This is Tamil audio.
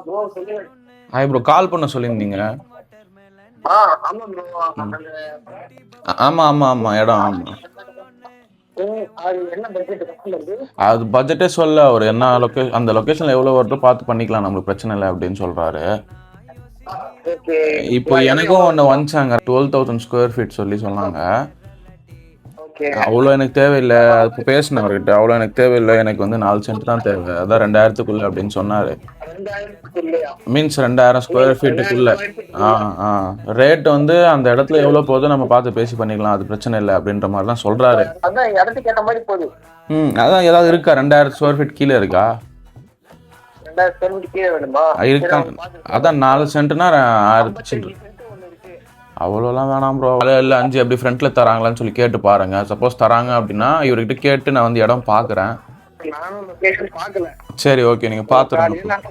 ப்ரோ சொல்லுங்க. ஹாய் ப்ரோ, கால் பண்ண சொல்லியிருந்தீங்க. ஆமா ப்ரோ. ம். அந்த ஆமா ஆமா ஆமா, இடம் ஆமா. அது என்ன பட்ஜெட் கஷ்டம் இருக்கு? அது பட்ஜெட்டே சொல்ல, அவர் என்ன அந்த லொக்கேஷன்ல எவ்வளோ வருதோ பார்த்து பண்ணிக்கலாம், நம்மளுக்கு பிரச்சனை இல்லை அப்படின்னு சொல்றாரு. ஓகே. இப்போ இடம் எனக்கும் எவ்வளோ ஒன்று இருக்கும்? வந்துச்சாங்க, 12,000 ஸ்கொயர் ஃபீட் சொல்லி சொன்னாங்க. ஓகே. அவ்வளோ எனக்கு தேவையில்லை, அது பேசினேன் அவர்கிட்ட. அவ்வளோ எனக்கு தேவையில்லை, எனக்கு வந்து 4 சென்ட் தான் தேவை, அதான் 2000க்குள்ள அப்படின்னு சொன்னார். 2000 இல்லையா? மீன்ஸ் 2000 ஸ்கொயர் ஃபீட்டுக்குள்ள. 2000 ஆ ஆ ரேட் வந்து அந்த இடத்துல எவ்வளோ போதோ நம்ம பார்த்து பேசி பண்ணிக்கலாம், அது பிரச்சனை இல்லை அப்படின்ற மாதிரி தான் சொல்கிறாரு. அதான் இடத்துக்கு ஏற்ற மாதிரி போகுது. அதான் ஏதாவது இருக்கா? 2000 ஸ்கொயர் ஃபீட் கீழே இருக்கா? 2000 ஸ்கொயர் ஃபீட் கீழே வேணுமா? இருக்கா? அதான் 4 சென்ட்னா 1000 சில்லற. 55 சென்ட் ஒன்று இருக்கு. அவ்வளோலாம் வேணாம் ப்ரோ. இல்லை 5 அப்படி ஃப்ரண்ட்டில் தராங்களான்னு சொல்லி கேட்டு பாருங்க. சப்போஸ் தராங்க அப்படின்னா இவர்கிட்ட கேட்டு நான் வந்து இடம் பார்க்குறேன். நானும் லொகேஷன் பார்க்கல. சரி ஓகே, நீங்கள் பார்த்துருங்க. நான்